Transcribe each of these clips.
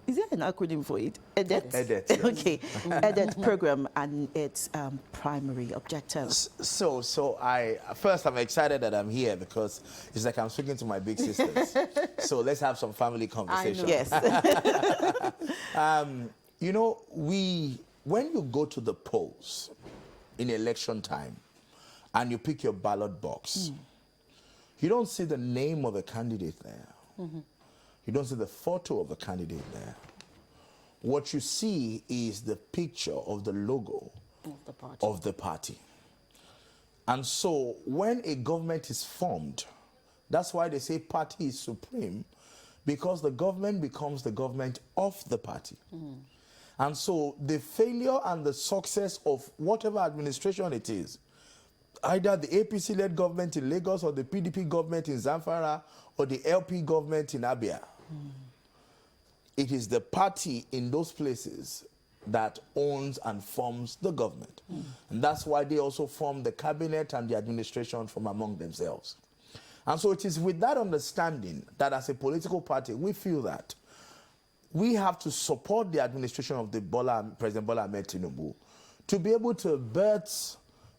is there an acronym for it? EDET? EDET, yes. Okay, EDET program and its primary objectives. So I'm excited that I'm here because it's like I'm speaking to my big sisters. So let's have some family conversation. Yes. You know, when you go to the polls in election time and you pick your ballot box, you don't see the name of a candidate there. You don't see the photo of a candidate there. What you see is the picture of the logo of the party. And so when a government is formed, that's why they say party is supreme, because the government becomes the government of the party. And so the failure and the success of whatever administration it is, either the APC-led government in Lagos or the PDP government in Zamfara or the LP government in Abia, it is the party in those places that owns and forms the government. And that's why they also form the cabinet and the administration from among themselves. And so it is with that understanding that as a political party, we feel that we have to support the administration of President Bola Ahmed Tinubu to be able to birth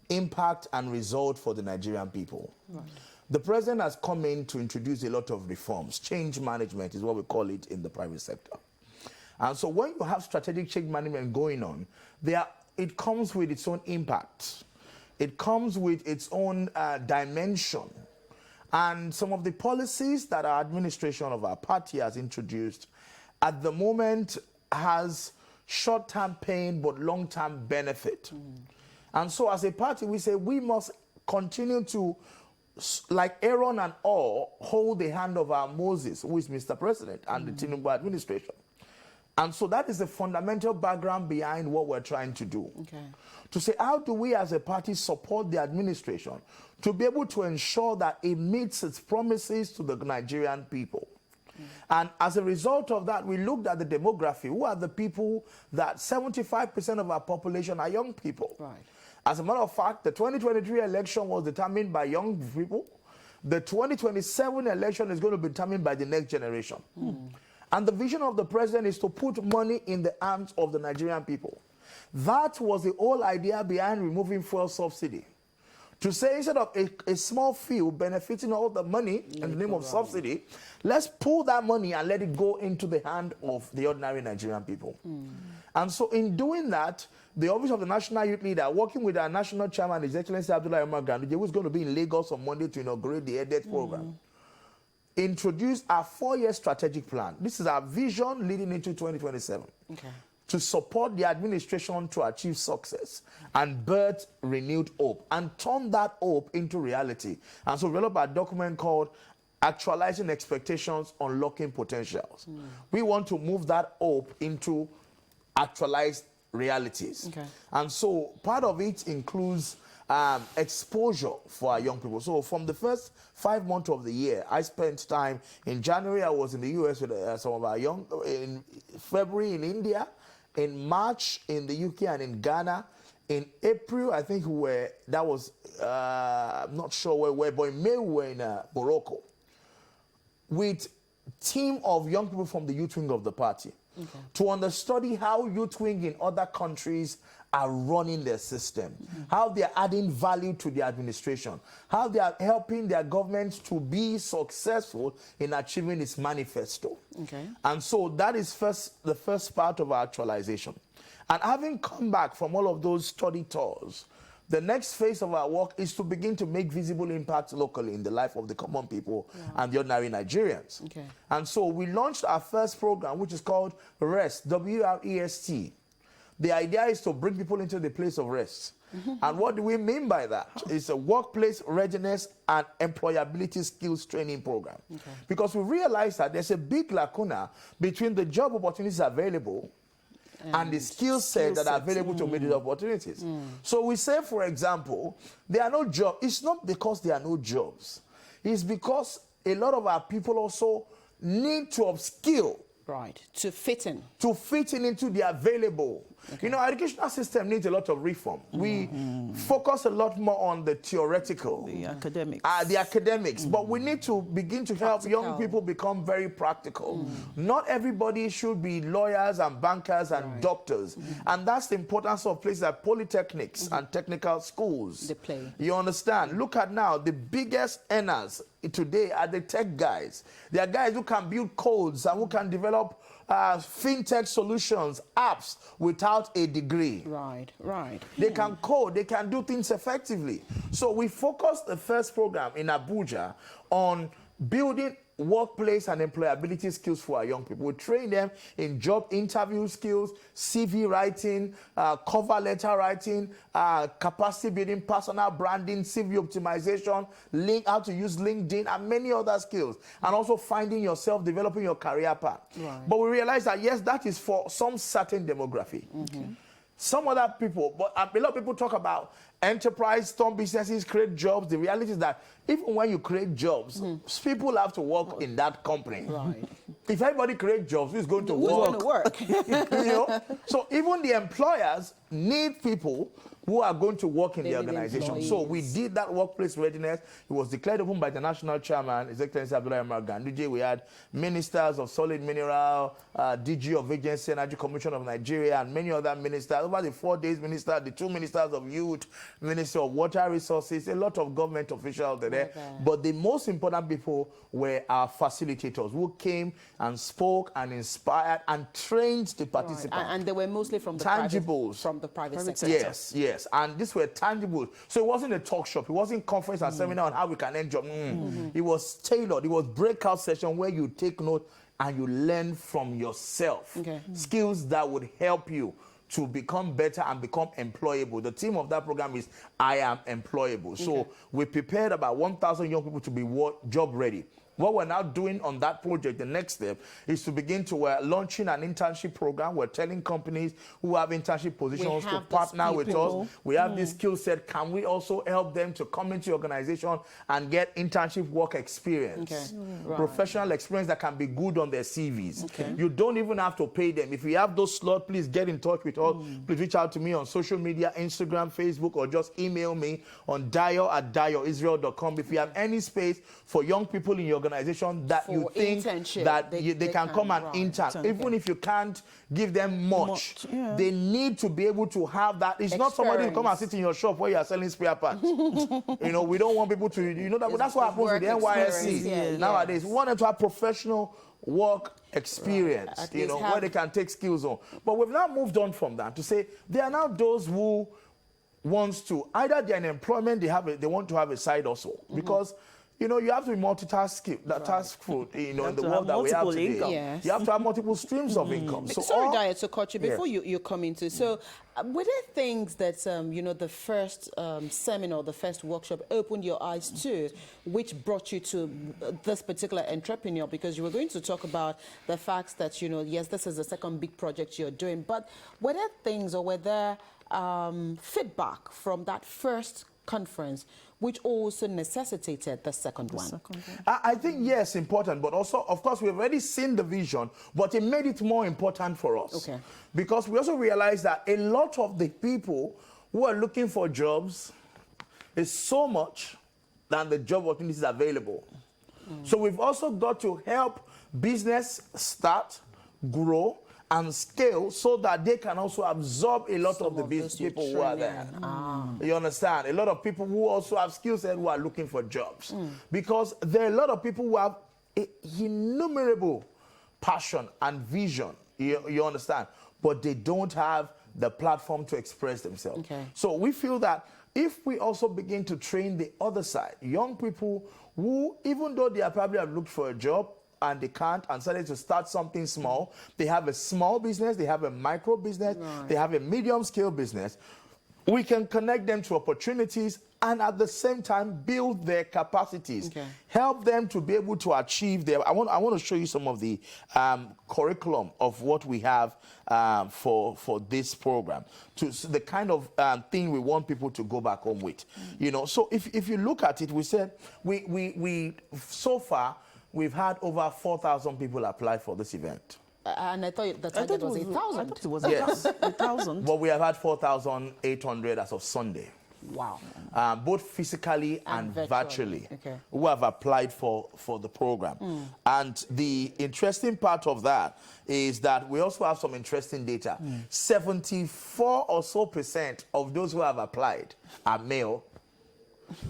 impact and result for the Nigerian people. Right. The president has come in to introduce a lot of reforms. Change management is what we call it in the private sector. And so when you have strategic change management going on, it comes with its own impact. It comes with its own dimension. And some of the policies that our administration of our party has introduced at the moment has short-term pain but long-term benefit. And so as a party, we say we must continue to, like Aaron and Ur, hold the hand of our Moses, who is Mr. President, and the Tinubu administration. And so that is the fundamental background behind what we're trying to do. Okay. To say, how do we as a party support the administration to be able to ensure that it meets its promises to the Nigerian people? And as a result of that, we looked at the demography. Who are the people that 75% of our population are young people? Right. As a matter of fact, the 2023 election was determined by young people. The 2027 election is going to be determined by the next generation. And the vision of the president is to put money in the hands of the Nigerian people. That was the whole idea behind removing fuel subsidy. To say instead of a small few benefiting all the money in the name of subsidy, let's pull that money and let it go into the hand of the ordinary Nigerian people. And so in doing that, the Office of the National Youth Leader, working with our national chairman, His Excellency Abdullah Umar Ganduje, who is going to be in Lagos on Monday to inaugurate the EDET program, introduced our 4-year strategic plan. This is our vision leading into 2027. Okay. To support the administration to achieve success and birth renewed hope and turn that hope into reality. And so we developed a document called Actualizing Expectations, Unlocking Potentials. We want to move that hope into actualized realities. Okay. And so part of it includes exposure for our young people. So from the first 5 months of the year, I spent time in January. I was in the US with some of our young, in February in India, in March in the UK and in Ghana. In April, I think I'm not sure where we were, but in May we were in Morocco with team of young people from the youth wing of the party to understudy how youth wing in other countries are running their system, how they are adding value to the administration, how they are helping their governments to be successful in achieving its manifesto. Okay. And so that is the first part of our actualization. And having come back from all of those study tours, the next phase of our work is to begin to make visible impact locally in the life of the common people and the ordinary Nigerians. Okay. And so we launched our first program, which is called REST, W-R-E-S-T. The idea is to bring people into the place of rest. And what do we mean by that? It's a workplace readiness and employability skills training program. Okay. Because we realize that there's a big lacuna between the job opportunities available and the skill set that are available to meet these opportunities. So we say, for example, there are no jobs. It's not because there are no jobs. It's because a lot of our people also need to upskill Right, to fit in. To fit in into the available. Okay. You know, our educational system needs a lot of reform. We focus a lot more on the theoretical. The academics. The academics. But we need to begin to help young Practical. people become very practical. Not everybody should be lawyers and bankers and doctors. And that's the importance of places like polytechnics and technical schools. They play. You understand? Look at now, the biggest earners today are the tech guys. They are guys who can build codes and who can develop fintech solutions, apps without a degree. Right, right. They can code, they can do things effectively. So we focused the first program in Abuja on building workplace and employability skills for our young people. We train them in job interview skills, CV writing, cover letter writing, capacity building, personal branding, CV optimization, how to use LinkedIn, and many other skills. And also finding yourself, developing your career path. Right. But we realize that, yes, that is for some certain demography. Some other people, but a lot of people talk about enterprise, some businesses create jobs. The reality is that even when you create jobs, people have to work in that company. Right. If everybody creates jobs, who's going to Who's work? going to work? You know? So even the employers need people who are going to work in They the need organization. So we did that workplace readiness. It was declared open by the national chairman, His Excellency Abdullah Umar Ganduje. We had ministers of solid mineral, DG of Agency Energy Commission of Nigeria, and many other ministers. Over the 4 days, the 2 ministers of youth, Minister of Water Resources, a lot of government officials were there. But the most important people were our facilitators who came and spoke and inspired and trained the participants. Right. And they were mostly from the Tangibles. private sector. Yes, yes. And these were tangible. So it wasn't a talk shop. It wasn't conference and seminar on how we can end job. It was tailored. It was breakout session where you take note and you learn from yourself. Okay. Skills that would help you to become better and become employable. The theme of that program is I am employable. So we prepared about 1,000 young people to be job ready. What we're now doing on that project, the next step, is to begin to launching an internship program. We're telling companies who have internship positions to partner with us. We have this skill set. Can we also help them to come into your organization and get internship work experience? Professional experience that can be good on their CVs. You don't even have to pay them. If you have those slots, please get in touch with us. Please reach out to me on social media, Instagram, Facebook, or just email me on dayo@dayoisrael.com. If you have any space for young people in your organization that you think that they can come and intern, even if you can't give them much, they need to be able to have that. It's not somebody who come and sit in your shop where you are selling spare parts. You know, we don't want people to, you know, that's what happens with the NYSC nowadays. We want them to have professional work experience, you know, where they can take skills on. But we've now moved on from that to say there are now those who wants to, either they're in employment, they want to have a side also, because you know, you have to be taskful, you know, in the world that we have today. You have to have multiple streams of income. So sorry, Diet, to cut you before you come into. So, were there things that, you know, the first seminar, the first workshop opened your eyes to, which brought you to this particular entrepreneur? Because you were going to talk about the fact that, you know, yes, this is the second big project you're doing, but were there things or were there feedback from that first conference which also necessitated the second one? I think, yes, important, but also, of course, we've already seen the vision, but it made it more important for us. Because we also realized that a lot of the people who are looking for jobs is so much than the job opportunities available. So we've also got to help business start, grow, and scale so that they can also absorb a lot of the business people who are there. You understand? A lot of people who also have skill set who are looking for jobs. Because there are a lot of people who have innumerable passion and vision, you understand? But they don't have the platform to express themselves. So we feel that if we also begin to train the other side, young people who, even though they probably have looked for a job, and they can't, and decided to start something small. They have a small business, they have a micro business, they have a medium scale business. We can connect them to opportunities and at the same time build their capacities, help them to be able to achieve their. I want to show you some of the curriculum of what we have for this program, to the kind of thing we want people to go back home with. You know, so if you look at it, we said we so far we've had over 4,000 people apply for this event. And I thought the I thought target was I 8,000. thought it was Yes. 8,000. But we have had 4,800 as of Sunday. Wow. Both physically and virtually. virtually, Okay. who have applied for the program. And the interesting part of that is that we also have some interesting data. 74 or so % of those who have applied are male.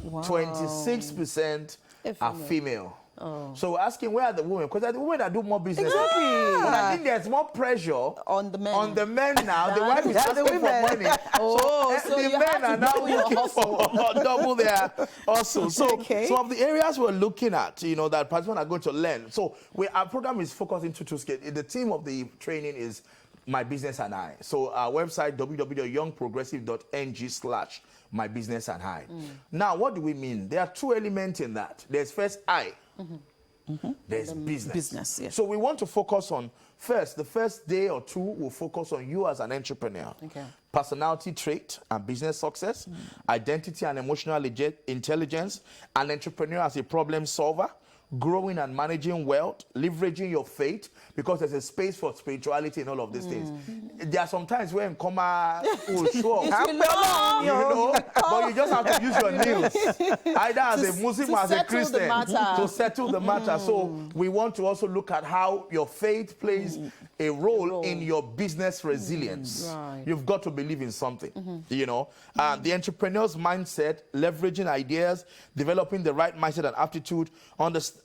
Wow. 26% are female. Oh. So we're asking, where are the women? Because the women that do more business. Exactly. But I think there's more pressure On the men. on the men now. The wife is Yeah, the asking for women. money. Oh, so the you men have to are now double your looking for double their hustle. So Okay. some of the areas we're looking at, that participants are going to learn. So our program is focused into two scales. The theme of the training is My Business and I. So our website, www.youngprogressive.ng/My Business and I. Now, what do we mean? There are two elements in that. There's first I. There's business. Business, yeah. So we want to focus on the first day or two, we'll focus on you as an entrepreneur. Okay. Personality trait and business success, identity and emotional intelligence, an entrepreneur as a problem solver, growing and managing wealth, leveraging your faith, because there's a space for spirituality in all of these things. There are some times when comma will show up, but you just have to use your nails, either as a Muslim or as a Christian, to settle the matter. So we want to also look at how your faith plays a role in your business resilience. Right. You've got to believe in something, the entrepreneur's mindset, leveraging ideas, developing the right mindset and aptitude,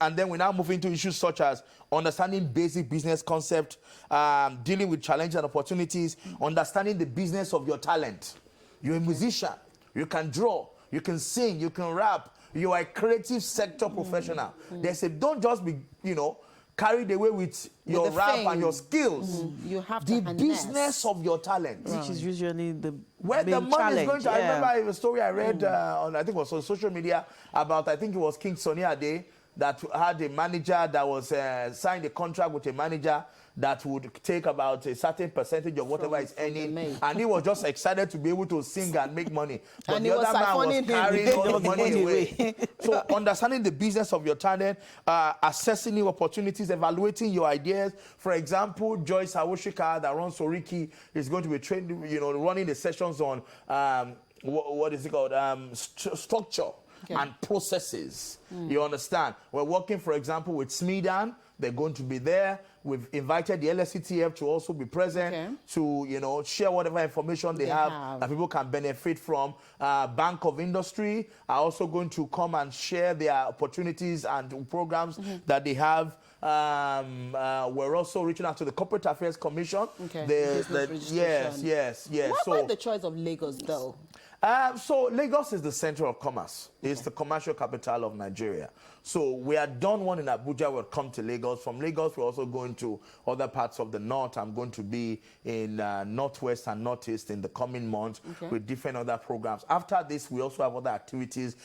and then we now move into issues such as understanding basic business concept, dealing with challenges and opportunities, understanding the business of your talent. You're a musician, you can draw, you can sing, you can rap, you are a creative sector professional. They say, don't just be, carried away with your the rap fame. and your skills. You have to the harness. business of your talent. Which is usually the Where the main money is challenge. going to. I yeah. remember a story I read on, I think it was on social media about, I think it was King Sunny Ade, that had a manager that was signed a contract with a manager that would take about a certain percentage of whatever he's earning, and he was just excited to be able to sing and make money. But And the he was other man was siphoning him. carrying all the Taking money money away. So understanding the business of your talent, assessing new opportunities, evaluating your ideas. For example, Joyce Awoshika that runs Soriki is going to be trained, running the sessions on what is it called? Structure. Okay. And processes. You understand? We're working, for example, with Smedan. They're going to be there. We've invited the LSCTF to also be present to, share whatever information they have that people can benefit from. Bank of Industry are also going to come and share their opportunities and programs that they have. We're also reaching out to the Corporate Affairs Commission. Okay. Yes. Why the choice of Lagos, though? So Lagos is the center of commerce. It's the commercial capital of Nigeria. So we had done one in Abuja. We'll come to Lagos. From Lagos, we're also going to other parts of the north. I'm going to be in northwest and northeast in the coming months with different other programs. After this, we also have other activities.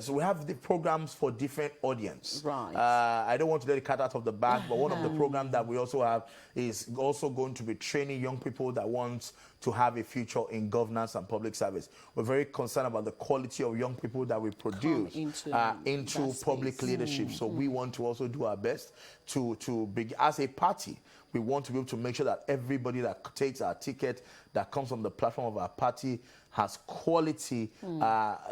So we have the programs for different audience. Right. I don't want to let the cat out of the bag, but one of the programs that we also have is also going to be training young people that want to have a future in governance and public service. We're very concerned about the quality of young people that we produce into public leadership. So we want to also do our best to be, as a party, we want to be able to make sure that everybody that takes our ticket, that comes on the platform of our party, has quality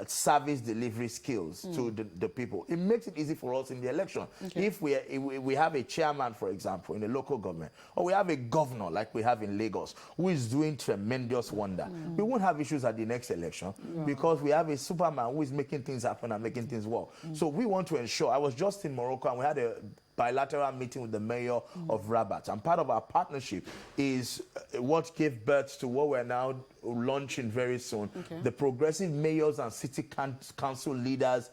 service delivery skills to the people. It makes it easy for us in the election. If we have a chairman, for example, in a local government, or we have a governor like we have in Lagos, who is doing tremendous wonder, we won't have issues at the next election because we have a Superman who is making things happen and making things work. So we want to ensure. I was just in Morocco and we had a bilateral meeting with the mayor of Rabat, and part of our partnership is what gave birth to what we're now launching very soon, the Progressive Mayors and City Council Leaders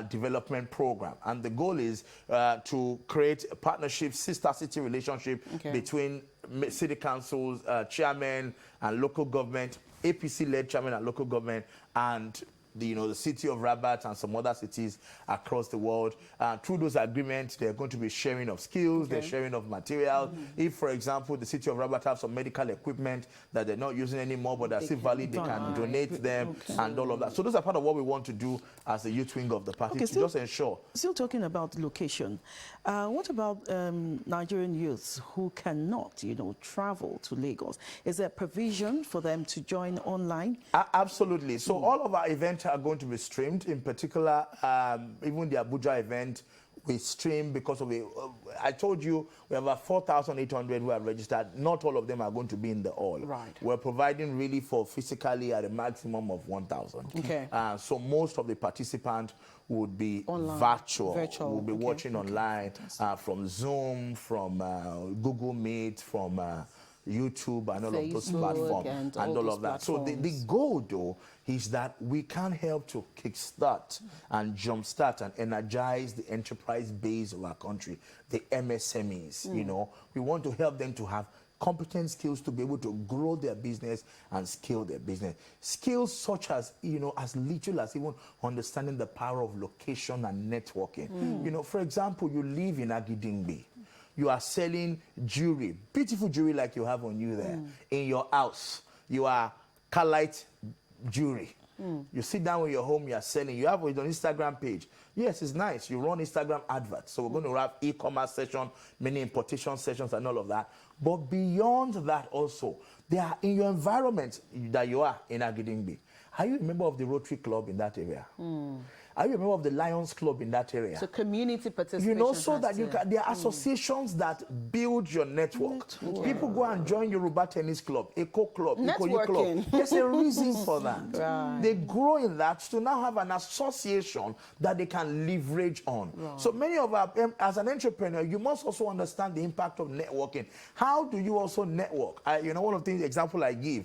Development Program. And the goal is to create a partnership, sister city relationship between city councils, chairmen and local government, APC-led chairman and local government, and the city of Rabat and some other cities across the world. Through those agreements, they're going to be sharing of skills, they're sharing of materials. If, for example, the city of Rabat have some medical equipment that they're not using anymore, but they're still valid, they can donate them and all of that. So those are part of what we want to do as the youth wing of the party, to just ensure. Still talking about location, what about Nigerian youths who cannot, travel to Lagos? Is there provision for them to join online? Absolutely. So all of our events are going to be streamed. In particular, even the Abuja event, we stream because of it. I told you we have about 4,800 who are registered. Not all of them are going to be in the hall. Right. We're providing really for physically at a maximum of 1,000. Okay. So most of the participants would be online, virtual. Virtual. We'll be watching online from Zoom, from Google Meet, from YouTube and all of those Facebook platforms and all of that. So the goal, though, is that we can help to kickstart and jumpstart and energize the enterprise base of our country, the MSMEs. We want to help them to have competent skills to be able to grow their business and scale their business. Skills such as, as little as even understanding the power of location and networking. For example, you live in Agidingbi. You are selling jewelry, beautiful jewelry like you have on you there. In your house, you are Carlite jewelry. You sit down in your home, you are selling. You have an Instagram page. Yes, it's nice. You run Instagram adverts. So we're going to have e-commerce session, many importation sessions and all of that. But beyond that also, they are in your environment that you are in Agidingbi. Are you a member of the Rotary Club in that area? Are you a member of the Lions Club in that area? So community participation. So that you can, there are associations that build your network. People go and join Yoruba Tennis Club, Eco Club, Ikoyi Club. There's a reason for that. Right. They grow in that to now have an association that they can leverage on. Right. So many of our, as an entrepreneur, you must also understand the impact of networking. How do you also network? One of the example I give,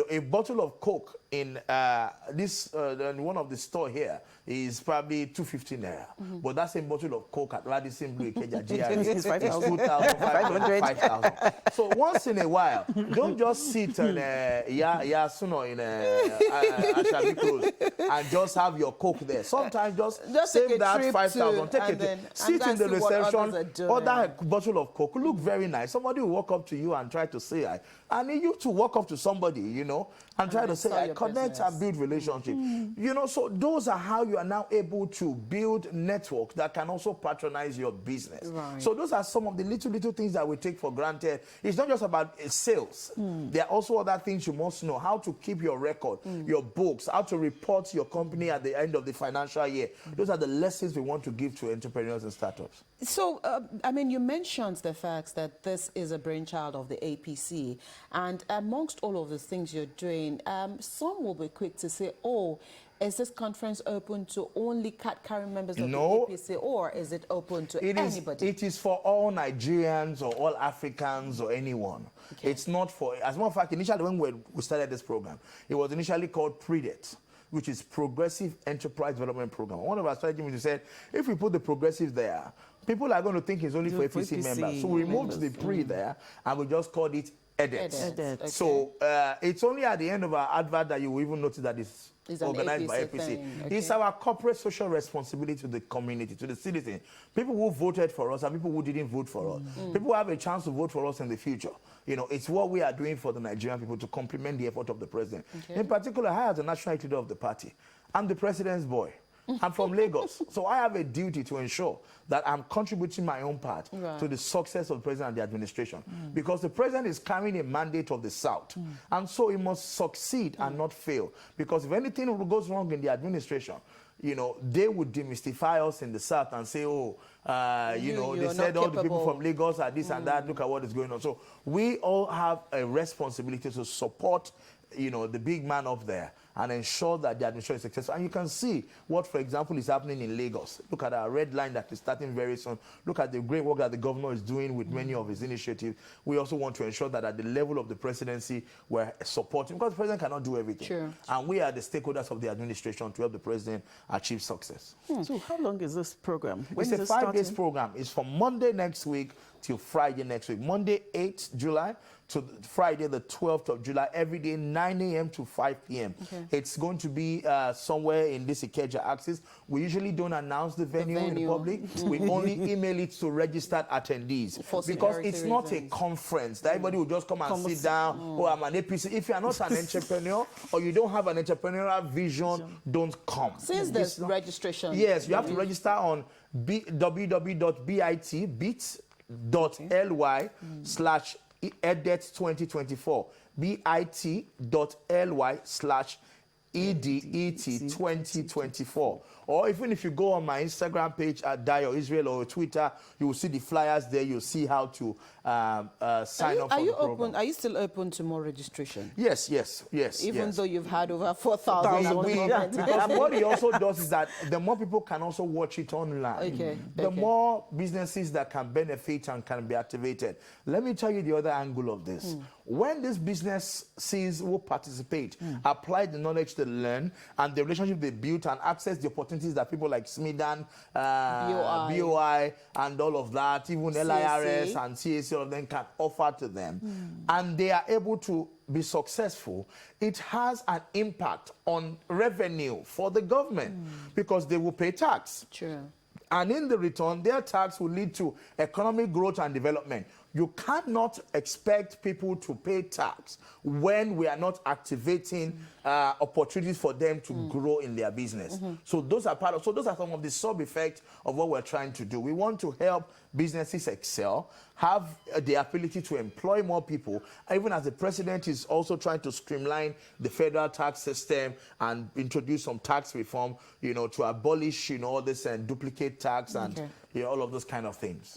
a bottle of Coke in one of the store here is probably 250 naira. But that same bottle of Coke at Radisson Blue Ikeja GRA is 2,500. So once in a while, don't just sit in Yasuno in Ashabi Close and just have your Coke there. Sometimes just save that 5,000, take it, sit in the reception, order a bottle of Coke, look very nice. Somebody will walk up to you and try to say, I need you to walk up to somebody, and try to say, I connect and build relationship. So those are how you are now able to build network that can also patronize your business. Right. So those are some of the little things that we take for granted. It's not just about sales. There are also other things you must know. How to keep your record, your books, how to report your company at the end of the financial year. Those are the lessons we want to give to entrepreneurs and startups. So, you mentioned the fact that this is a brainchild of the APC. And amongst all of the things you're doing, some will be quick to say, is this conference open to only card-carrying members of the APC, or is it open to anybody? It is for all Nigerians or all Africans or anyone. Okay. It's not for, as a matter of fact, initially when we started this program, it was initially called PREDET, which is Progressive Enterprise Development Program. One of our strategies said, if we put the progressive there, people are going to think it's only for APC members. So we removed the pre there, and we just called it EDET. Okay. So it's only at the end of our advert that you will even notice that it's organized by APC. Okay. It's our corporate social responsibility to the community, to the citizen. People who voted for us and people who didn't vote for us. People who have a chance to vote for us in the future. It's what we are doing for the Nigerian people to complement the effort of the president. Okay. In particular, I, as the national leader of the party, I'm the president's boy. I'm from Lagos, so I have a duty to ensure that I'm contributing my own part to the success of the president and the administration. Because the president is carrying a mandate of the South. And so he must succeed and not fail. Because if anything goes wrong in the administration, they would demystify us in the South and say, they said all the people from Lagos are this and that, look at what is going on. So we all have a responsibility to support, the big man up there and ensure that the administration is successful. And you can see what, for example, is happening in Lagos. Look at our red line that is starting very soon. Look at the great work that the governor is doing with many of his initiatives. We also want to ensure that at the level of the presidency, we're supporting, because the president cannot do everything. Sure. And we are the stakeholders of the administration to help the president achieve success. So how long is this program? It's a 5 days program. It's from Monday next week till Friday next week. Monday, 8th July to Friday, the 12th of July, every day, 9 a.m. to 5 p.m. Okay. It's going to be somewhere in this Ikeja axis. We usually don't announce the venue in the public. We only email it to registered attendees. Because it's not a conference that everybody will just come and sit down. Oh, I'm an APC. If you're not an entrepreneur or you don't have an entrepreneurial vision, don't come. Since there's registration. Yes, you have to register on www.bit.ly/edet2024. bit.ly/EDET2024. Or even if you go on my Instagram page at Dio Israel or Twitter, you will see the flyers there. You'll see how to sign up for the program. Are you still open to more registration? Yes. Even though you've had over 4,000. Because what it also does is that the more people can also watch it online, the more businesses that can benefit and can be activated. Let me tell you the other angle of this. When this businesses will participate, apply the knowledge they learn and the relationship they built and access the opportunities that people like Smidan, BOI, and all of that, even LIRS and CAC, all of them can offer to them, and they are able to be successful, it has an impact on revenue for the government because they will pay tax. True. And in the return, their tax will lead to economic growth and development. You cannot expect people to pay tax when we are not activating opportunities for them to grow in their business. So those are those are some of the sub effects of what we're trying to do. We want to help businesses excel, have the ability to employ more people, even as the president is also trying to streamline the federal tax system and introduce some tax reform, to abolish, all this and duplicate tax and all of those kind of things.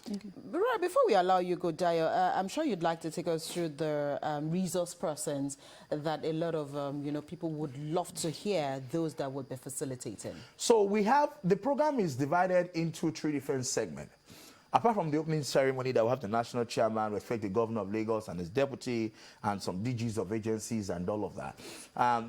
But right, before we allow you go, Dio, I'm sure you'd like to take us through the resource persons that a lot of people would love to hear, those that would be facilitating. So the program is divided into 3 different segments. Apart from the opening ceremony, that will have the national chairman, respect the governor of Lagos and his deputy, and some DGs of agencies and all of that.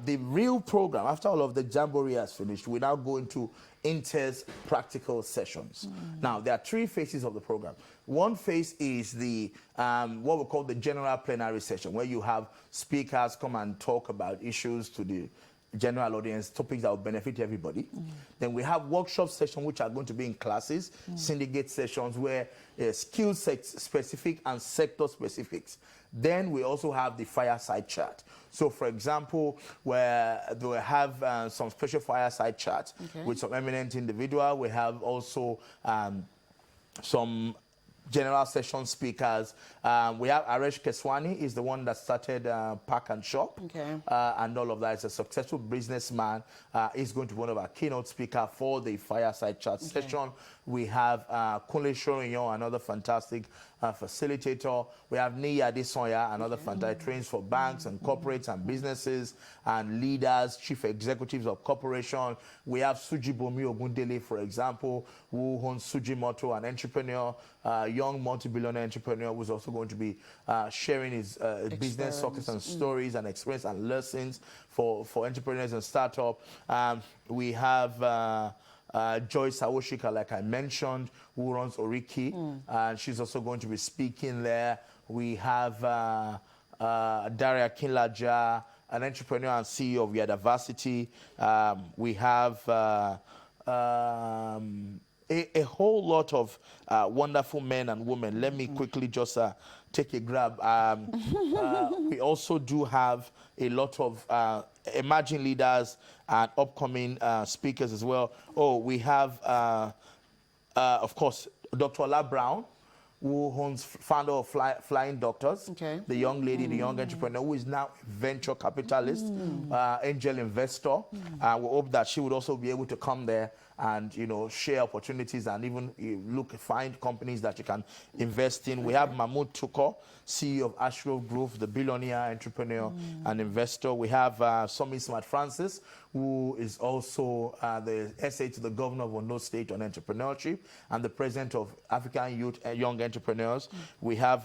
The real program, after all of the jamboree has finished, we now go into intense practical sessions. Now, there are 3 phases of the program. One phase is the what we call the general plenary session, where you have speakers come and talk about issues to the general audience, topics that will benefit everybody. Then we have workshop sessions which are going to be in classes, syndicate sessions where skill set specific and sector specifics. Then we also have the fireside chat. So for example, where they will have some special fireside chat with some eminent individual. We have also some general session speakers. We have Aresh Keswani, is the one that started Park and Shop, and all of that. Is a successful businessman. He's going to be one of our keynote speakers for the fireside chat session. We have Kunle Shorinyon, another fantastic facilitator. We have Niya Adesonya, another fantastic, trains for banks and corporates and businesses and leaders, chief executives of corporation. We have Sujibomi Ogundele, for example, who owns Sujimoto, an entrepreneur, young multi-billionaire entrepreneur who's also going to be sharing his business success and stories and experience and lessons for entrepreneurs and startup. We have Joyce Awoshika, like I mentioned, who runs Oriki, and she's also going to be speaking there. We have Daria Kinlaja, an entrepreneur and CEO of Yadavasity. We have a whole lot of wonderful men and women. Let me quickly just take a grab. We also do have a lot of emerging leaders and upcoming speakers as well. Oh, we have, of course, Dr. Ola Brown, who owns founder of Flying Doctors, the young lady, the young entrepreneur, who is now a venture capitalist, angel investor. We hope that she would also be able to come there and share opportunities and even find companies that you can invest in. We have Mahmoud Tuko, CEO of Ashgrove Group, the billionaire entrepreneur and investor. We have Somi Smart Francis, who is also the SA to the governor of Ondo State on entrepreneurship and the president of African Youth and Young Entrepreneurs. We have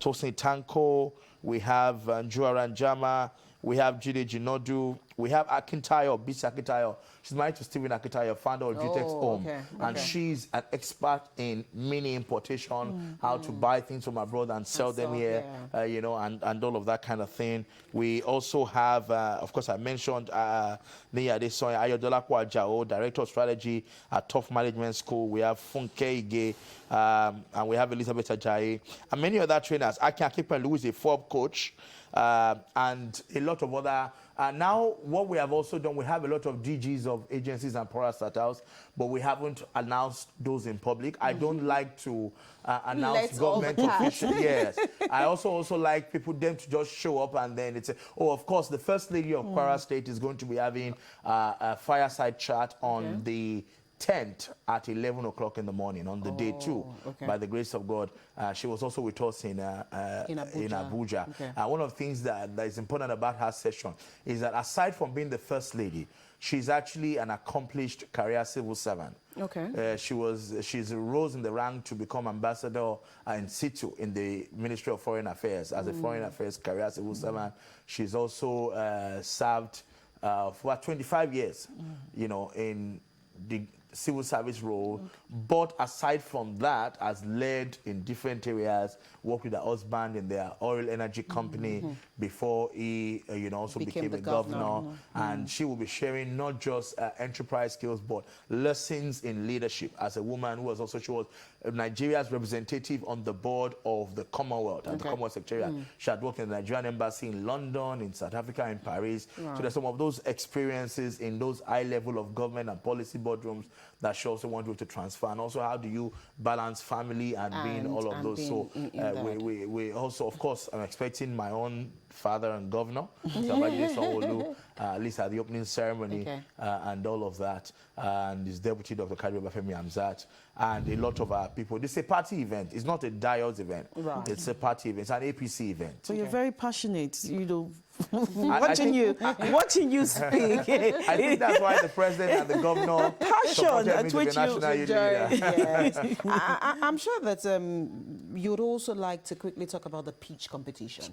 Tosin Tanko, we have Njuaran Jama, we have Jide Jinodu, we have Akintayo, Bisi Akintayo. She's married to Stephen Akintayo, founder of Jutex Home. And she's an expert in mini importation, how to buy things from abroad and sell them here, you know, and all of that kind of thing. We also have, of course, I mentioned Niya Adesoya Ayodolakwa Jao, Director of Strategy at Tough Management School. We have Funke Ige, and we have Elizabeth Ajayi, and many other trainers. Aki Akipen Louis, a FOB coach, and a lot of other. Now, what we have also done, we have a lot of DGs of agencies and parastatals, but we haven't announced those in public. I don't like to announce government officials. Yes. I also like them to just show up and then it's, oh, of course, the First Lady of Kwara State is going to be having a fireside chat on the 10th at 11 o'clock in the morning on the day 2, by the grace of God. She was also with us in Abuja. One of the things that is important about her session is that aside from being the First Lady, she's actually an accomplished career civil servant. She's rose in the rank to become ambassador in situ in the Ministry of Foreign Affairs as a foreign affairs career civil servant. She's also served for about 25 years, you know, in the civil service role, but aside from that, has led in different areas, worked with her husband in their oil energy company before he, you know, also became a governor. And she will be sharing not just enterprise skills, but lessons in leadership as a woman who was also, she was Nigeria's representative on the board of the Commonwealth, and the Commonwealth Secretariat. She had worked in the Nigerian embassy in London, in South Africa, in Paris. So there's some of those experiences in those high level of government and policy boardrooms that she also wants to transfer. And also, how do you balance family and being all of those? So we also, of course, I'm expecting my own father and governor, at least at the opening ceremony, and all of that, and his deputy, Dr. Kari Obafemi Hamzat, and a lot of our people. This is a party event. It's not a Dio's event. It's a party event. It's an APC event. So you're very passionate, you know, watching you speak. I think that's why the president and the governor passion at which you yes. I'm sure that you would also like to quickly talk about the pitch competition.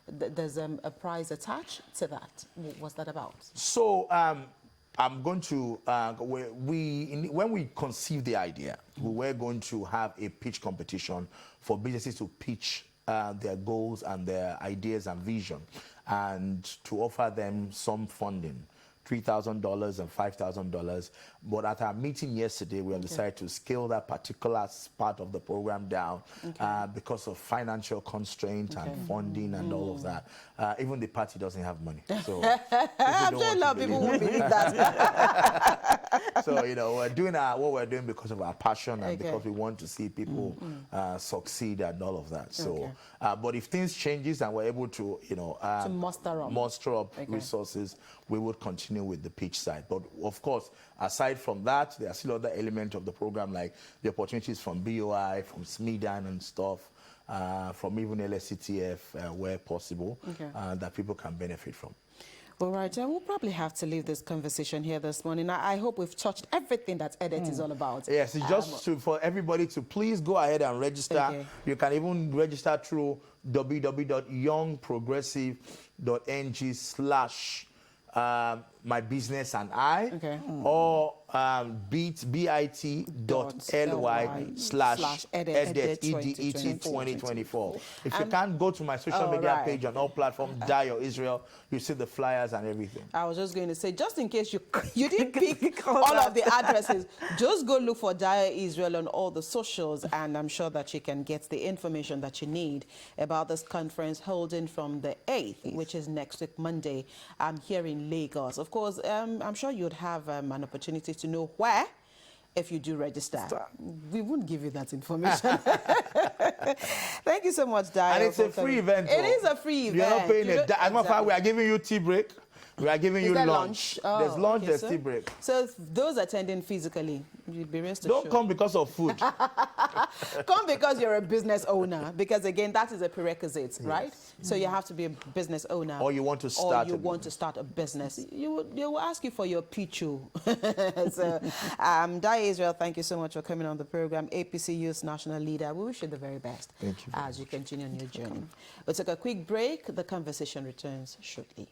There's a prize attached to that. What's that about? So I'm going to, when we conceived the idea, we were going to have a pitch competition for businesses to pitch their goals and their ideas and vision, and to offer them some funding. $3,000 and $5,000, but at our meeting yesterday, we have decided to scale that particular part of the program down because of financial constraint and funding and all of that. Even the party doesn't have money, so I'm sure a lot of people will believe that. So you know, we're doing what we're doing because of our passion and because we want to see people succeed and all of that. So, but if things changes and we're able to, you know, to muster up resources, we would continue with the pitch side. But of course, aside from that, there are still other elements of the program, like the opportunities from BOI, from SMEDAN and stuff, from even LSCTF where possible, that people can benefit from. All right, we'll probably have to leave this conversation here this morning. I hope we've touched everything that EDIT is all about. Yes, it's just for everybody to please go ahead and register. You can even register through www.youngprogressive.ng/my business and I, or bit.ly/EDET2024. If you can't go to my social media page on all platforms, Dio Israel, you see the flyers and everything. I was just going to say, just in case you didn't pick all of the addresses, just go look for Dio Israel on all the socials, and I'm sure that you can get the information that you need about this conference holding from the 8th, which is next week, Monday, here in Lagos. Of course, I'm sure you'd have an opportunity to know where if you do register. We wouldn't give you that information. Thank you so much, Dio. And it's a free event. It is a free event. You're not paying a dime. We are giving you tea break. We are giving Is you there lunch. Oh, There's lunch, okay, there's so- tea break. So those attending physically, you'd be rest Don't assured. come because of food. Come because you're a business owner, because again, that is a prerequisite, right? So you have to be a business owner. Or you want to start Or you a want to start a business. They will ask you for your PICHU. So, Dai Israel, thank you so much for coming on the program. APC Youth National Leader. We wish you the very best. Thank you very as you continue on your journey. We'll take a quick break. The conversation returns shortly.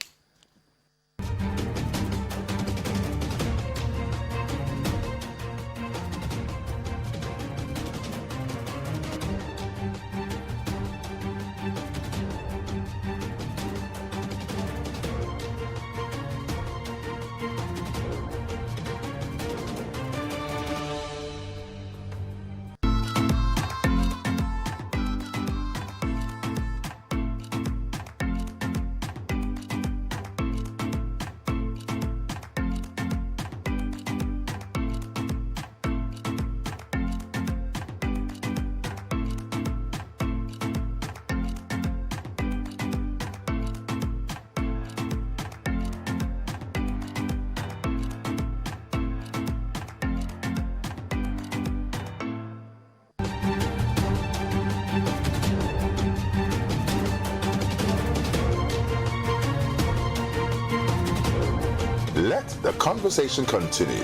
Let the conversation continue